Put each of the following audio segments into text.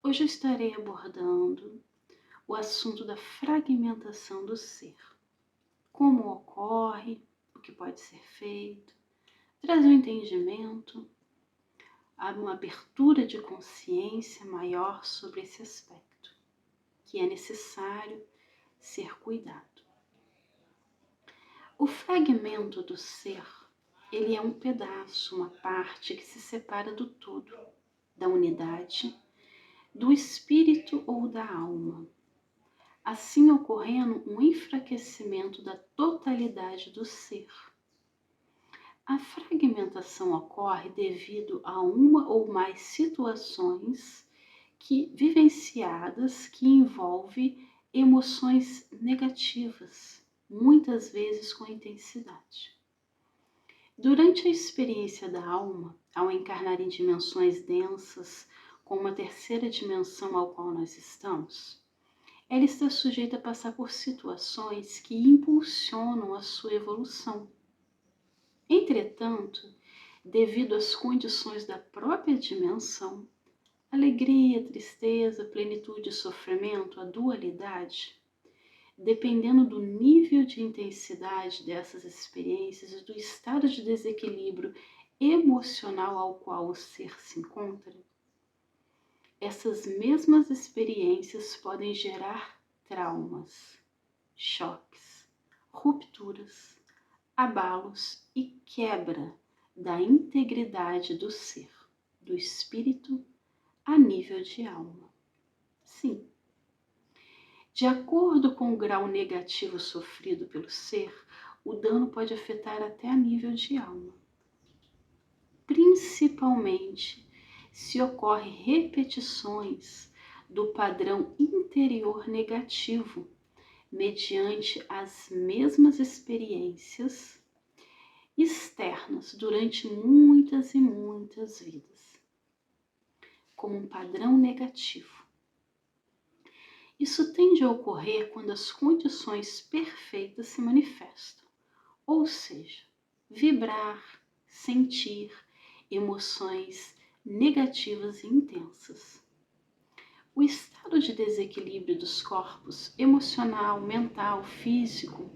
Hoje eu estarei abordando o assunto da fragmentação do ser. Como ocorre, o que pode ser feito, trazer um entendimento, uma abertura de consciência maior sobre esse aspecto, que é necessário ser cuidado. O fragmento do ser, ele é um pedaço, uma parte que se separa do todo, da unidade, do espírito ou da alma, assim ocorrendo um enfraquecimento da totalidade do ser. A fragmentação ocorre devido a uma ou mais situações vivenciadas que envolvem emoções negativas, muitas vezes com intensidade. Durante a experiência da alma, ao encarnar em dimensões densas, como a terceira dimensão ao qual nós estamos, ela está sujeita a passar por situações que impulsionam a sua evolução. Entretanto, devido às condições da própria dimensão, alegria, tristeza, plenitude e sofrimento, a dualidade, dependendo do nível de intensidade dessas experiências e do estado de desequilíbrio emocional ao qual o ser se encontra, essas mesmas experiências podem gerar traumas, choques, rupturas, abalos e quebra da integridade do ser, do espírito a nível de alma. Sim. De acordo com o grau negativo sofrido pelo ser, o dano pode afetar até a nível de alma. Principalmente se ocorre repetições do padrão interior negativo, mediante as mesmas experiências externas durante muitas e muitas vidas, como um padrão negativo. Isso tende a ocorrer quando as condições perfeitas se manifestam, ou seja, vibrar, sentir emoções negativas e intensas. O estado de desequilíbrio dos corpos emocional, mental, físico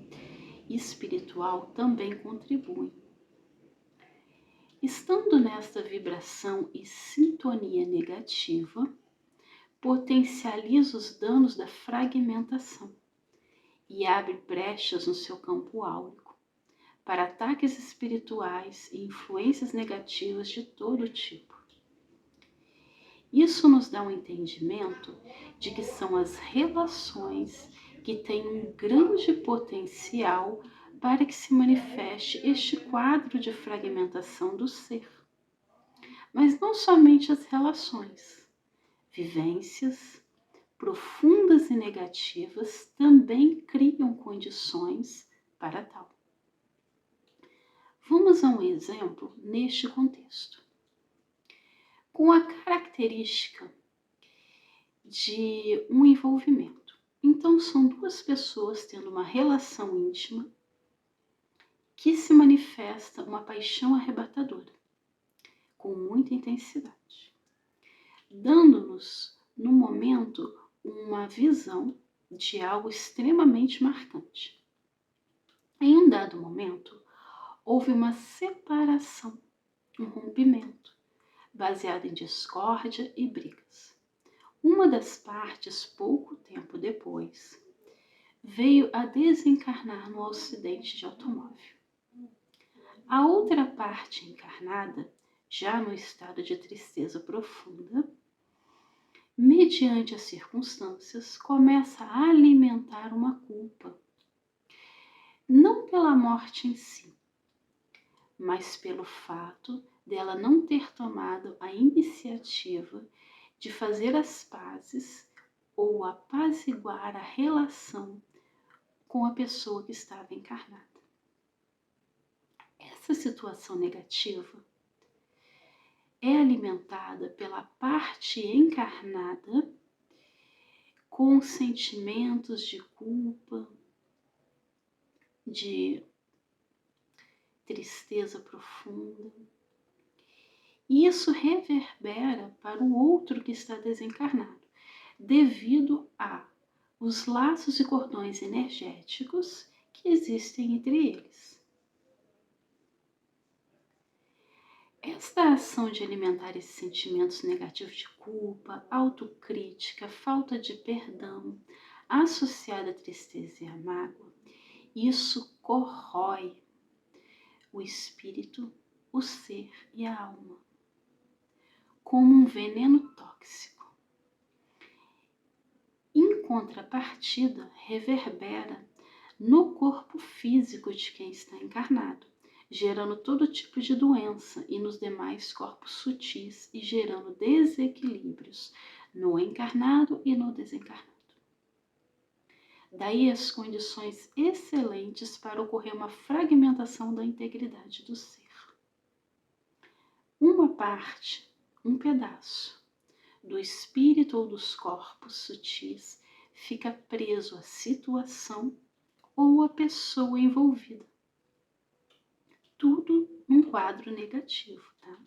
e espiritual também contribui. Estando nesta vibração e sintonia negativa, potencializa os danos da fragmentação e abre brechas no seu campo áurico para ataques espirituais e influências negativas de todo tipo. Isso nos dá um entendimento de que são as relações que têm um grande potencial para que se manifeste este quadro de fragmentação do ser. Mas não somente as relações, vivências profundas e negativas também criam condições para tal. Vamos a um exemplo neste contexto. Com a característica de um envolvimento. Então, são duas pessoas tendo uma relação íntima que se manifesta uma paixão arrebatadora, com muita intensidade, dando-nos, no momento, uma visão de algo extremamente marcante. Em um dado momento, houve uma separação, um rompimento, baseado em discórdia e brigas. Uma das partes, pouco tempo depois, veio a desencarnar no acidente de automóvel. A outra parte encarnada, já no estado de tristeza profunda, mediante as circunstâncias, começa a alimentar uma culpa. Não pela morte em si, mas pelo fato dela não ter tomado a iniciativa de fazer as pazes ou apaziguar a relação com a pessoa que estava encarnada. Essa situação negativa é alimentada pela parte encarnada com sentimentos de culpa, de tristeza profunda, E isso reverbera para o outro que está desencarnado, devido a os laços e cordões energéticos que existem entre eles. Esta ação de alimentar esses sentimentos negativos de culpa, autocrítica, falta de perdão, associada à tristeza e à mágoa, isso corrói o espírito, o ser e a alma, como um veneno tóxico. Em contrapartida, reverbera no corpo físico de quem está encarnado, gerando todo tipo de doença e nos demais corpos sutis e gerando desequilíbrios no encarnado e no desencarnado. Daí as condições excelentes para ocorrer uma fragmentação da integridade do ser. Uma parte, um pedaço do espírito ou dos corpos sutis fica preso à situação ou à pessoa envolvida. Tudo num quadro negativo, tá?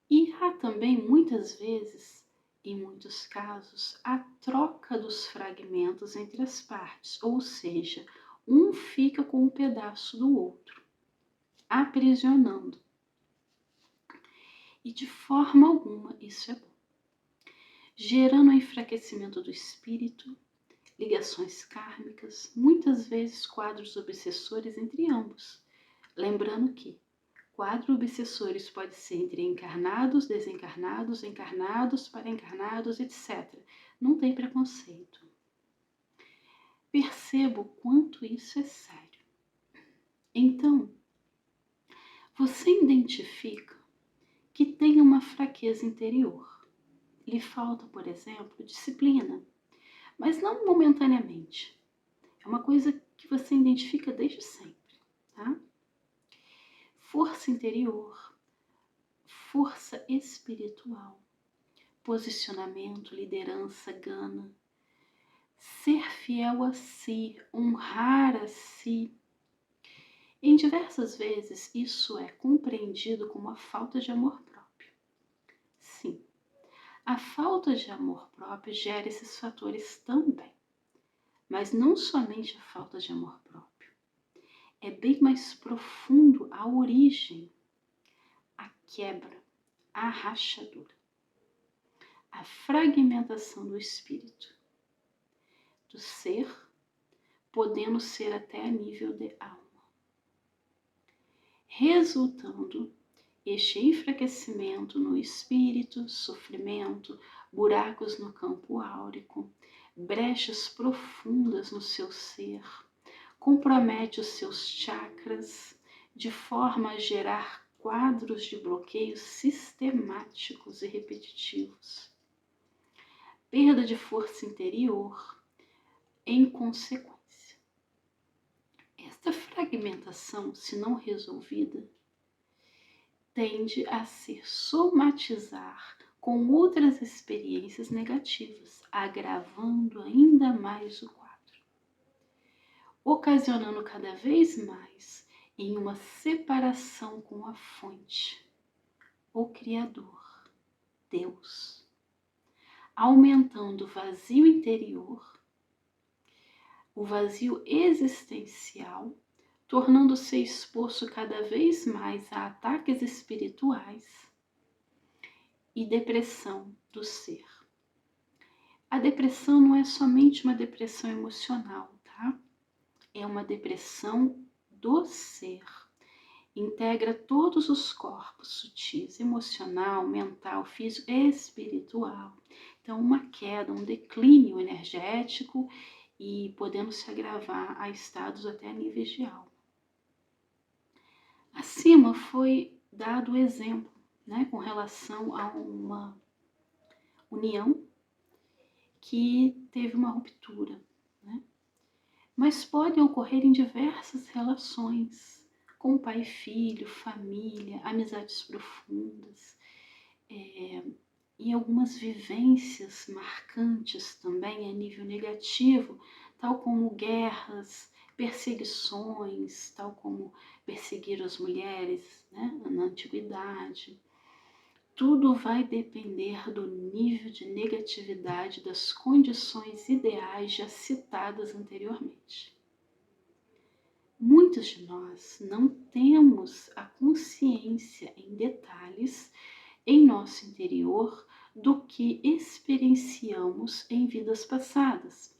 E há também muitas vezes, em muitos casos, a troca dos fragmentos entre as partes, ou seja, um fica com um pedaço do outro, aprisionando. E de forma alguma isso é bom, gerando o enfraquecimento do espírito, ligações kármicas, muitas vezes quadros obsessores entre ambos. Lembrando que quadros obsessores pode ser entre encarnados, desencarnados, encarnados, para-encarnados, etc. Não tem preconceito. Perceba o quanto isso é sério. Então, você identifica que tem uma fraqueza interior. Lhe falta, por exemplo, disciplina, mas não momentaneamente. É uma coisa que você identifica desde sempre, tá? Força interior, força espiritual, posicionamento, liderança, gana, ser fiel a si, honrar a si. Em diversas vezes isso é compreendido como a falta de amor próprio. Sim, a falta de amor próprio gera esses fatores também, mas não somente a falta de amor próprio. É bem mais profundo a origem, a quebra, a rachadura, a fragmentação do espírito, do ser, podendo ser até a nível de alma, resultando este enfraquecimento no espírito, sofrimento, buracos no campo áurico, brechas profundas no seu ser, compromete os seus chakras de forma a gerar quadros de bloqueios sistemáticos e repetitivos. Perda de força interior em consequência. Esta fragmentação, se não resolvida, tende a se somatizar com outras experiências negativas, agravando ainda mais o quadro, ocasionando cada vez mais em uma separação com a fonte, o Criador, Deus, aumentando o vazio interior, o vazio existencial, tornando-se exposto cada vez mais a ataques espirituais e depressão do ser. A depressão não é somente uma depressão emocional, tá? É uma depressão do ser. Integra todos os corpos sutis, emocional, mental, físico e espiritual. Então, uma queda, um declínio energético e podendo se agravar a estados até níveis de alma. Acima foi dado o exemplo, né, com relação a uma união que teve uma ruptura, né? Mas podem ocorrer em diversas relações, com pai e filho, família, amizades profundas, e algumas vivências marcantes também a nível negativo, tal como guerras, perseguições, tal como perseguiram as mulheres, né, na antiguidade. Tudo vai depender do nível de negatividade das condições ideais já citadas anteriormente. Muitos de nós não temos a consciência em detalhes em nosso interior do que experienciamos em vidas passadas,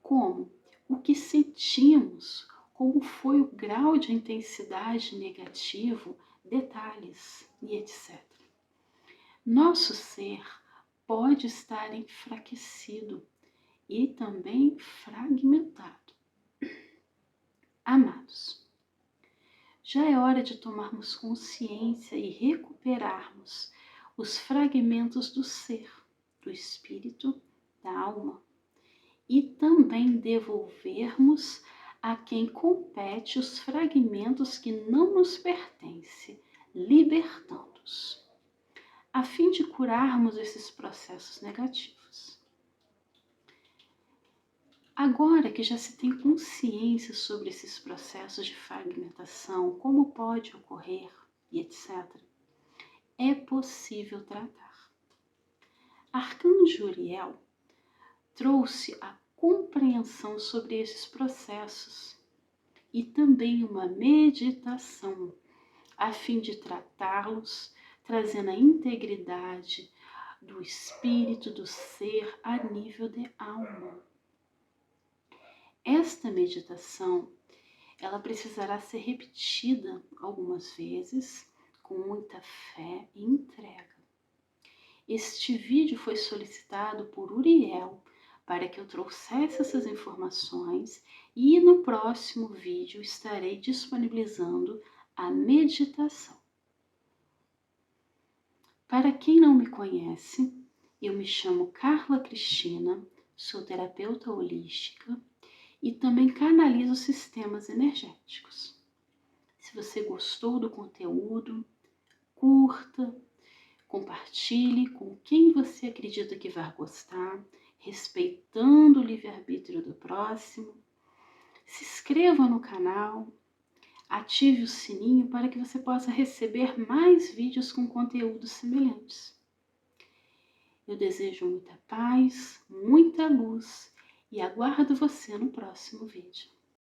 como o que sentimos, como foi o grau de intensidade negativo, detalhes e etc. Nosso ser pode estar enfraquecido e também fragmentado. Amados, já é hora de tomarmos consciência e recuperarmos os fragmentos do ser, do espírito, da alma, e também devolvermos a quem compete os fragmentos que não nos pertencem, libertando-os, a fim de curarmos esses processos negativos. Agora que já se tem consciência sobre esses processos de fragmentação, como pode ocorrer e etc., é possível tratar. Arcanjo Uriel trouxe a compreensão sobre esses processos e também uma meditação a fim de tratá-los, trazendo a integridade do espírito, do ser a nível de alma. Esta meditação, ela precisará ser repetida algumas vezes, com muita fé e entrega. Este vídeo foi solicitado por Uriel para que eu trouxesse essas informações e no próximo vídeo estarei disponibilizando a meditação. Para quem não me conhece, eu me chamo Carla Cristina, sou terapeuta holística e também canalizo sistemas energéticos. Se você gostou do conteúdo, curta, compartilhe com quem você acredita que vai gostar, respeitando o livre-arbítrio do próximo. Se inscreva no canal, ative o sininho para que você possa receber mais vídeos com conteúdos semelhantes. Eu desejo muita paz, muita luz e aguardo você no próximo vídeo.